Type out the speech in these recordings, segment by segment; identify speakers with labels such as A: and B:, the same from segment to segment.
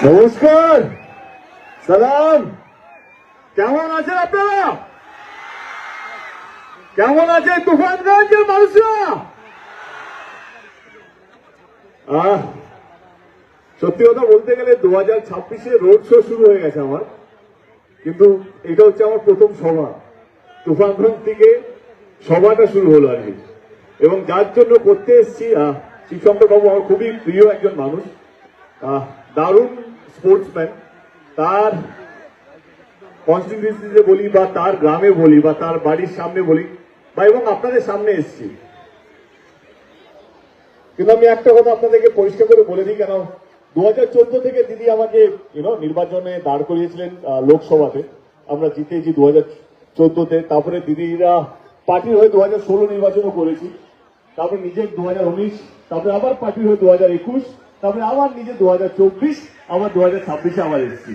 A: নমস্কার, সালাম। কেমন আছেন আপনারা? কেমন আছে তুফানগঞ্জের মানুষরা? সত্যি কথা বলতে গেলে 2026-এ রোড শো শুরু হয়ে গেছে আমার, কিন্তু এটা হচ্ছে আমার প্রথম সভা। তুফানগঞ্জ থেকে সভাটা শুরু হলো আর কি, এবং যার জন্য করতে এসেছি, শিবশঙ্কর বাবু আমার খুবই প্রিয় একজন মানুষ, দারুণ স্পোর্টসম্যান। তার কনস্টিটিউয়েন্সিতে বলি বা তার গ্রামে বলি বা তার বাড়ির সামনে বলি বা এবং আপনাদের সামনে এসেছি। কিন্তু আমি একটা কথা আপনাদেরকে পরিষ্কার করে বলে দিই, কেন 2014 থেকে দিদি আমাকে নির্বাচনে দাঁড় করিয়েছিলেন লোকসভাতে, আমরা জিতেছি 2014-তে। তারপরে দিদিরা পার্টির হয়ে 2016 নির্বাচনও করেছি, তারপরে নিজের 2019, তারপরে আবার পার্টির হয়ে 2021, তারপরে আবার নিজে 2024, আবার 2026-এ আবার এসেছি।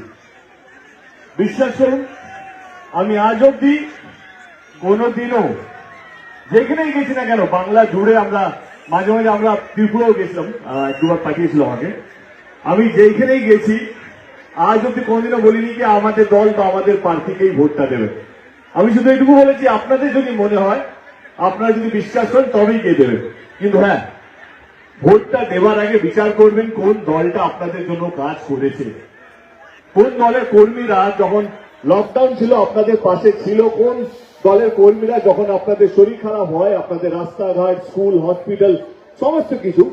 A: বিশ্বাস করুন, আমি আজ অব্দি কোনোদিনও যেখানেই গেছি না কেন, বাংলা জুড়ে আমরা মাঝে মাঝে আমরা ত্রিপুরাও গেছিলাম, দুবার পাঠিয়েছিল আমাকে, আমি যেখানেই গেছি আজ অব্দি কোনোদিনও বলিনি যে আমাদের দল বা আমাদের প্রার্থীকেই ভোটটা দেবে। আমি শুধু এইটুকু বলেছি, আপনাদের যদি মনে হয়, আপনারা যদি বিশ্বাস করেন তবেই কে দেবেন। কিন্তু হ্যাঁ, ভোটটা দেওয়ার আগে বিচার করবেন কোন দলটা আপনাদের জন্য কাজ করেছে, কোন দলের কর্মীরা যখন লকডাউন ছিল আপনাদের পাশে ছিল, কোন দলের কর্মীরা যখন আপনাদের শরীর খারাপ হয়, আপনাদের রাস্তাঘাট, স্কুল, হসপিটাল, সমস্ত কিছু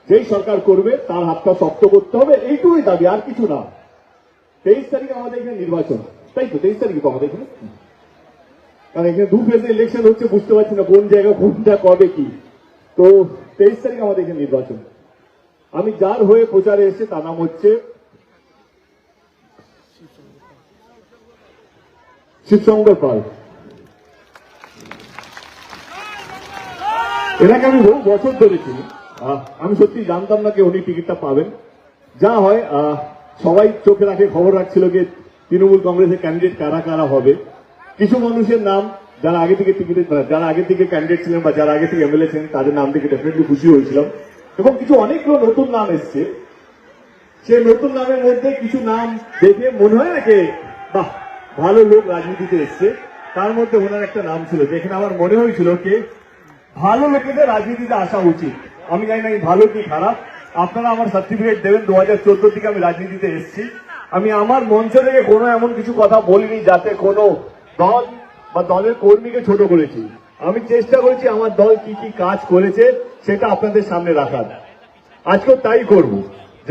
A: যেই সরকার করবে তার হাতটা শক্ত করতে হবে, এইটুকুই দাবি, আর কিছু না। 23 তারিখে আমাদের এখানে নির্বাচন, তাই তো? 23 তারিখে তো আমাদের এখানে, কারণ এখানে দু ফেজে ইলেকশন হচ্ছে, বুঝতে পারছি না কোন জায়গা কোনটা কবে কি। তো 23 তারিখে আমাদের এখানে নির্বাচন। আমি যার হয়ে প্রচারে এসে তার নাম হচ্ছে শিবশঙ্কর পাল। এনাকে আমি বহু বছর ধরে চিনি, আমি সত্যি জানতাম না যে উনি টিকিটটা পাবেন। যা হয়, সবাই চোখে রাখে, খবর রাখছিল যে তৃণমূল কংগ্রেসের ক্যান্ডিডেট কারা কারা হবে। কিছু মানুষের নাম যারা আগে থেকে যারা আগে থেকে ক্যান্ডিডেট ছিলেন বা যারা আগে থেকে এমএলএ ছিলেন, তাদের নাম থেকে ডেফিনেটলি খুশি হয়েছিলাম। এবং কিছু অনেকগুলো নতুন নাম এসছে, সেই নতুন নামের মধ্যে কিছু নাম দেখে মনে হয় না যে বাহ, ভালো লোক রাজনীতিতে এসছে। তার মধ্যে ওনার একটা নাম ছিল যেখানে আমার মনে হয়েছিল যে ভালো লোকেদের রাজনীতিতে আসা উচিত। আমি জানি না ভালো কি খারাপ, আপনারা আমার সার্টিফিকেট দেবেন। 2014 থেকে আমি রাজনীতিতে এসেছি, আমি আমার মঞ্চ থেকে কোনো এমন কিছু কথা বলিনি যাতে কোনো দল বা দলের কর্মীকে ছোট করেছি। আমি চেষ্টা করেছি আমার দল কি কি কাজ করেছে সেটা আপনাদের সামনে রাখার। আজকেও তাই করব।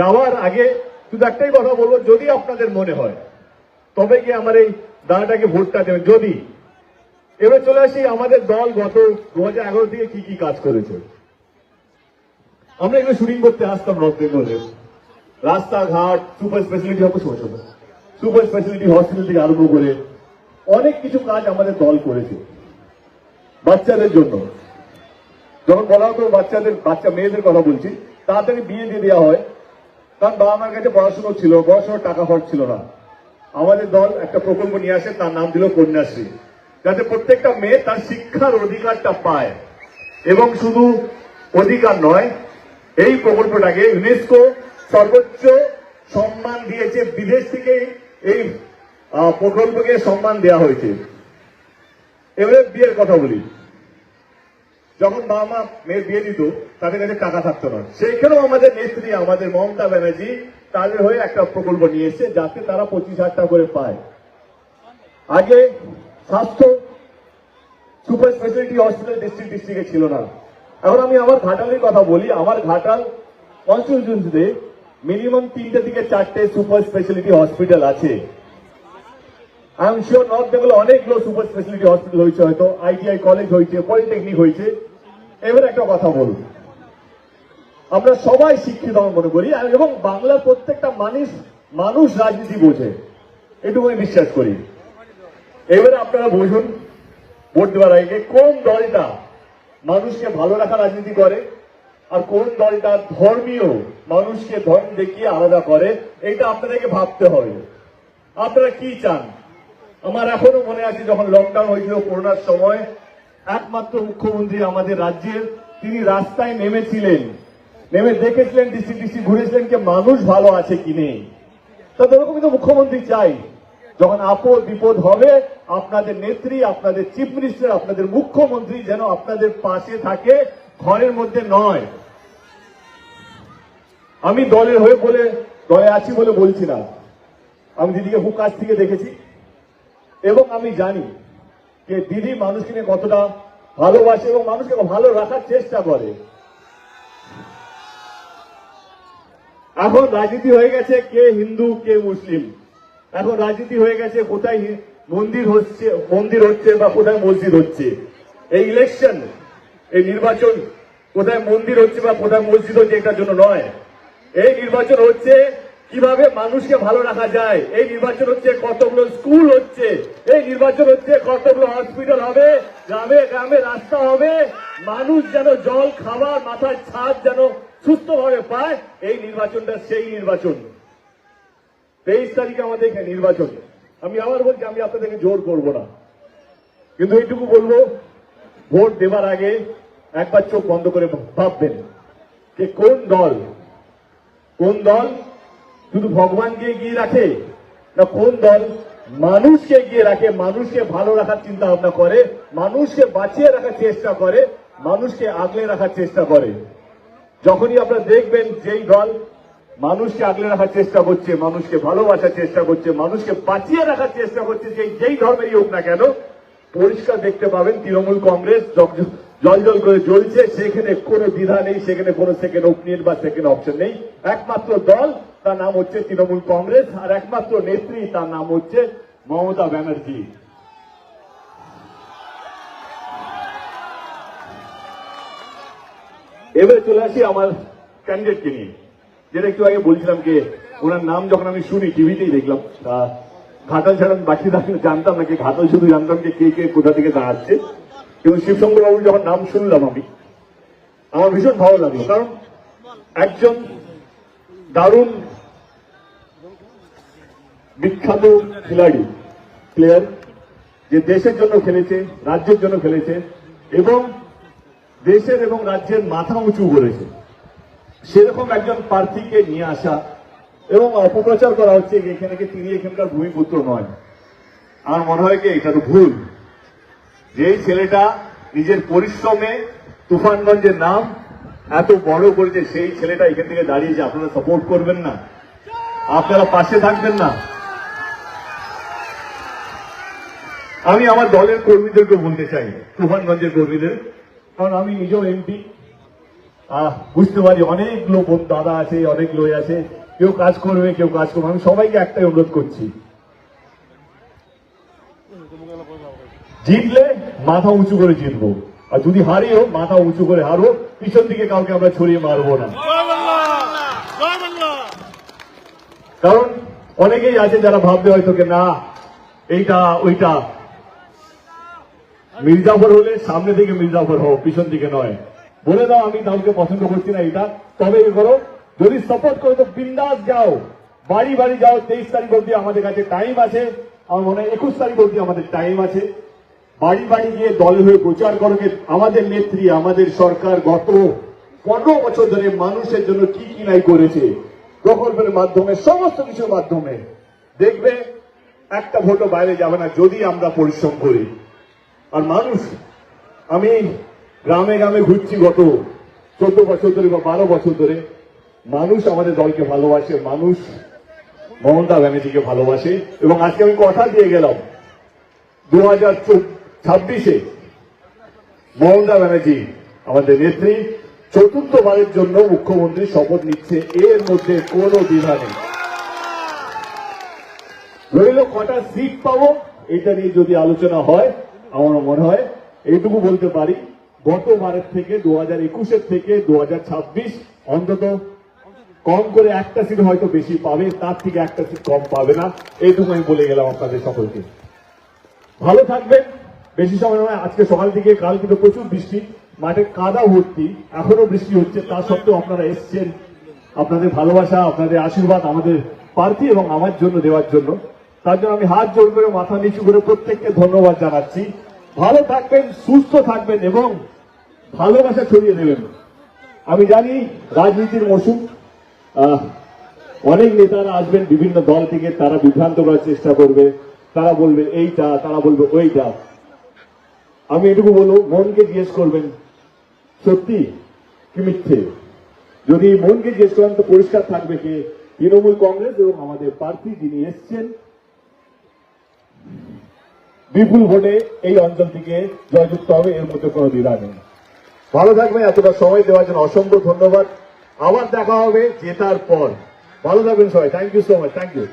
A: যাওয়ার আগে শুধু একটাই কথা বলবো, যদি আপনাদের মনে হয় তবে কি আমার এই দাঁড়াটাকে ভোটটা দেবেন। যদি এবার চলে আসি আমাদের দল গত 2011 থেকে কি কি কাজ করেছে। আমরা এগুলো শুটিং করতে আসতাম নর্থ বেঙ্গলে, রাস্তাঘাট, super speciality super speciality hospital থেকে আরম্ভ করে অনেক কিছু কাজ আমাদের দল করেছে। বাচ্চাদের জন্য যখন বলা হতো বাচ্চা মেয়েদের কথা বলছি, তাড়াতাড়ি বিয়ে দিয়ে দেওয়া হয়, কারণ বাবা মার কাছে পড়াশোনা ছিল, পড়াশোনার টাকা খরচ ছিল না। আমাদের দল একটা প্রকল্প নিয়ে আসে, তার নাম দিল কন্যাশ্রী, যাতে প্রত্যেকটা মেয়ে তার শিক্ষার অধিকারটা পায়। এবং শুধু অধিকার নয়, এই প্রকল্পটাকে ইউনেস্কো সর্বোচ্চ সম্মান দিয়েছে, বিদেশ থেকে এই প্রকল্পকে সম্মান দেওয়া হয়েছে। এবারে বিয়ের কথা বলি, যখন বাবা মা মেয়ের বিয়ে দিত তাদের কাছে টাকা থাকতো না, সেইখানেও আমাদের নেত্রী, আমাদের মমতা ব্যানার্জি তাদের হয়ে একটা প্রকল্প নিয়ে এসেছে যাতে তারা 25,000 টাকা করে পায়। আগে স্বাস্থ্য সুপার স্পেশালিটি হসপিটাল ডিস্ট্রিক্টে ছিল না। এখন আমি আমার ঘাটালের কথা বলি, আমার ঘাটাল কনস্টিটিউয়েন্সিতে মিনিমাম 3টে থেকে 4টে সুপার স্পেশালিটি হসপিটাল আছে। আই এম শিওর নর্থ বেঙ্গলে অনেকগুলো সুপার স্পেশালিটি হসপিটাল হয়েছে, হয়তো আইটিআই কলেজ হয়েছে, পলিটেকনিক হয়েছে। এবার একটা কথা বলুন, আমরা সবাই শিক্ষিত আমি মনে করি, এবং বাংলার প্রত্যেকটা মানুষ রাজনীতি বোঝে, এটুকু আমি বিশ্বাস করি। এবারে আপনারা বুঝুন ভোট দেওয়ার আগে কোন দলটা মানুষকে ভালো রাখা রাজনীতি করে আর কোন দলটা ধর্মীয়, মানুষকে ধর্ম দেখিয়ে আলাদা করে, এটা আপনাদেরকে ভাবতে হবে। আপনারা কি চান? আমার এখনো মনে আছে যখন লকডাউন হয়েছিল করোনার সময়, একমাত্র মুখ্যমন্ত্রী আমাদের রাজ্যের, তিনি রাস্তায় নেমেছিলেন, নেমে দেখেছিলেন, ডিস্ট্রিক্ট ঘুরেছিলেন যে মানুষ ভালো আছে কি নেই। তাদের ওরকমই তো মুখ্যমন্ত্রী চাই, যখন আপদ বিপদ হবে আপনাদের নেত্রী, আপনাদের চিফ মিনিস্টার, আপনাদের মুখ্যমন্ত্রী যেন আপনাদের পাশে থাকে, ঘরের মধ্যে নয়। আমি দলের হয়ে বলে দলে আছি বলে বলছি না, আমি দিদিকে খুব কাছ থেকে দেখেছি এবং আমি জানি যে দিদি মানুষকে নিয়ে কতটা ভালোবাসে এবং মানুষকে ভালো রাখার চেষ্টা করে। এখন রাজনীতি হয়ে গেছে কে হিন্দু কে মুসলিম, এখন রাজনীতি হয়ে গেছে কোথায় মন্দির হচ্ছে বা কোথায় মসজিদ হচ্ছে। এই ইলেকশন, এই নির্বাচন কোথায় মন্দির হচ্ছে বা কোথায় মসজিদ হচ্ছে এটার জন্য নয়। এই নির্বাচন হচ্ছে কিভাবে মানুষকে ভালো রাখা যায়, এই নির্বাচন হচ্ছে কতগুলো স্কুল হচ্ছে, এই নির্বাচন হচ্ছে কতগুলো হসপিটাল হবে, গ্রামে গ্রামে রাস্তা হবে, মানুষ যেন জল খাবার মাথার ছাদ যেন সুস্থভাবে পায়। এই নির্বাচনটা সেই নির্বাচন। 23 তারিখে আমাদের এখানে নির্বাচন। আমি আবার বলছি, আমি আপনাদেরকে জোর করব না, কিন্তু এইটুকু বলবো, ভোট দেবার আগে একবার চোখ বন্ধ করে ভাববেন যে কোন দল শুধু ভগবানকে এগিয়ে রাখে না কোন দল মানুষকে এগিয়ে রাখে, মানুষকে ভালো রাখার চিন্তা ভাবনা করে, মানুষকে বাঁচিয়ে রাখার চেষ্টা করে, মানুষকে আগলে রাখার চেষ্টা করে। যখনই আপনারা দেখবেন যেই দল মানুষকে আগলে রাখার চেষ্টা করছে, মানুষকে ভালোবাসার চেষ্টা করছে, মানুষকে বাঁচিয়ে রাখার চেষ্টা করছে, যেই ধর্মেরই হোক না কেন, পরিষ্কার দেখতে পাবেন তৃণমূল কংগ্রেস জল করে জ্বলছে। সেখানে কোনো দ্বিধা নেই, সেখানে কোনো সেকেন্ড ওপিনিয়ন বা সেকেন্ড অপশন নেই। একমাত্র দল, তার নাম হচ্ছে তৃণমূল কংগ্রেস, আর একমাত্র নেত্রী, তার নাম হচ্ছে মমতা ব্যানার্জি। এবারে চলে আসি আমার ক্যান্ডিডেটকে নিয়ে, যেটা একটু আগে বলছিলাম যে ওনার নাম যখন আমি শুনি টিভিতেই দেখলাম, ঘাটাল ছাড়া বাকি জানতাম না, ঘাটাল শুধু জানতাম যে কে কে কোথা থেকে দাঁড়াচ্ছে। কিন্তু শিবশঙ্কর বাবুর যখন নাম শুনলাম আমি, আমার ভীষণ ভালো লাগলো, কারণ একজন দারুণ বিখ্যাত প্লেয়ার, যে দেশের জন্য খেলেছে, রাজ্যের জন্য খেলেছে এবং দেশের এবং রাজ্যের মাথা উঁচু করেছে, সেরকম একজন প্রার্থীকে নিয়ে আসা এবং অপপ্রচার করা হচ্ছে এখানে তিনি এখানকার ভূমিপুত্র নয়। আমার মনে হয় কি এটা তো ভুল। যেই ছেলেটা নিজের পরিশ্রমে তুফানগঞ্জের নাম এত বড় করেছে, সেই ছেলেটা এখান থেকে দাঁড়িয়েছে, আপনারা সাপোর্ট করবেন না? আপনারা পাশে থাকবেন না? আমি আমার দলের কর্মীদেরকে বলতে চাই, তুফানগঞ্জের কর্মীদের, কারণ আমি নিজেও এমপি, বুঝতে পারি অনেক লোক দাদা আছে, অনেক লোক আছে, কেউ কাজ করবে কেউ কাজ করবে। আমি সবাইকে একটাই অনুরোধ করছি, জিতলে মাথা উঁচু করে জিতবো, আর যদি হারিও মাথা উঁচু করে হারো, পিছন দিকে কাউকে আমরা ছড়িয়ে মারবো না। কারণ অনেকেই আছে যারা ভাববে হয়তো না এইটা ওইটা, মির্জাফর হলে সামনে দিকে মির্জাফর হও, পিছন দিকে নয়। বলে দাও আমি কাউকে পছন্দ করছি না এটা, তবে করো। যদি সাপোর্ট করো তো বিন্দাস যাও, বাড়ি বাড়ি যাও। 23 তারিখ অব্দি আমাদের কাছে টাইম আছে, আমার মনে হয় 21 তারিখ অব্দি আমাদের টাইম আছে। বাড়ি বাড়ি গিয়ে দলের হয়ে প্রচার করো আমাদের নেত্রী, আমাদের সরকার গত 15 বছর ধরে মানুষের জন্য কি কি নাই করেছে, প্রকল্পের মাধ্যমে, সমস্ত কিছুর মাধ্যমে। দেখবে একটা ভোটও বাইরে যাবে না যদি আমরা পরিশ্রম করি। আর মানুষ, আমি গ্রামে গ্রামে ঘুরছি গত 14 বছর ধরে বা 12 বছর ধরে, মানুষ আমাদের দলকে ভালোবাসে, মানুষ মমতা ব্যানার্জিকে ভালোবাসে। এবং আজকে আমি কথা দিয়ে গেলাম 2026-এ মমতা ব্যানার্জি আমাদের নেত্রী চতুর্থবারের জন্য মুখ্যমন্ত্রী শপথ নিচ্ছে, এর মধ্যে কোনো দ্বিধা নেই। রইল কটা সিট পাবো এটা নিয়ে যদি আলোচনা হয়, আমার মনে হয় এইটুকু বলতে পারি, গতবারের থেকে 2021-এর থেকে 2026 অন্তত কম করে একটা সিট হয়তো বেশি পাবে, তার থেকে একটা সিট কম পাবে না। এইটুকু আমি বলে গেলাম আপনাদের সকলকে। ভালো থাকবেন, বেশি সময় নয়। আজকে সকাল থেকে কাল কিন্তু প্রচুর বৃষ্টি, মাঠে কাদা ভর্তি, এখনো বৃষ্টি হচ্ছে, তা সত্ত্বেও আপনারা এসছেন। আপনাদের ভালোবাসা, আপনাদের আশীর্বাদ আমাদের প্রার্থী এবং আমার জন্য দেওয়ার জন্য, তার জন্য আমি হাত জোড় করে মাথা নিচু করে প্রত্যেককে ধন্যবাদ জানাচ্ছি। ভালো থাকবেন, সুস্থ থাকবেন এবং ভালোবাসা ছড়িয়ে দেবেন। আমি জানি রাজনীতির মৌসুম, অনেক নেতারা আসবেন বিভিন্ন দল থেকে, তারা বিভ্রান্ত করার চেষ্টা করবে, তারা বলবে এইটা, তারা বলবে ওইটা। আমি এটুকু বলবো, মনকে জিজ্ঞেস করবেন সত্যি কি মিথ্যে। যদি মনকে জিজ্ঞেস করেন তো পরিষ্কার থাকবে যে তৃণমূল কংগ্রেস এবং আমাদের প্রার্থী যিনি এসছেন বিপুল ভোটে এই অঞ্চল থেকে জয়যুক্ত হবে, এর মধ্যে কোনো দ্বিধা নেই। ভালো থাকবেন, এতটা সময় দেওয়ার জন্য অসংখ্য ধন্যবাদ। আবার দেখা হবে জেতার পর। ভালো থাকবেন সবাই। Thank you so much. Thank you.